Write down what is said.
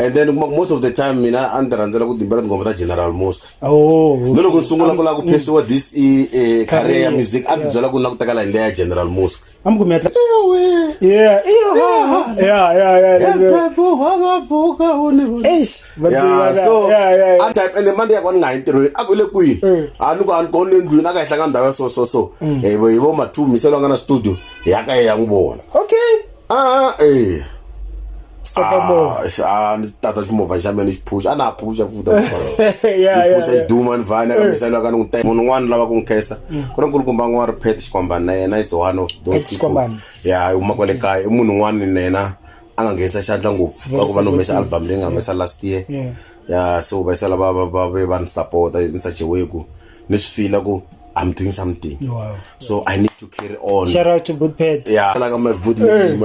and then most of the time mina andirandzela ku timbela tingoma ta General Mosca. Loko nsungula ku la ku pursue this career ya music a byela ku na ku tekela ndlela ya General Mosca. Amkumeta. Yeah. So at time and the Monday yakwa nga akule kwini anuka ankone ndwini akahla ndawo so yebo mathu miselo ngana studio yaka yangibona. Okay. Tata ximovha xa mina xi phusha a na phusha futa phusha xi duma ni vana ka miselo ka ni n'wi teka munhu un'wana lava ku n'wi khensa ku ri nkulukumba n'wana Riphet Xikwambani na yena is one of those people ya huma kwale kaya i munhu un'wana ni yena a nga nghenisa xandla ngopfu ka ku va no humesa album leyi nga humesa last year ya so va sala va ni support in such a way ku ni swi feel ku I'm doing something. Wow. So I need to carry on. Shout out to Riphet. Yeah, like I'm a good man.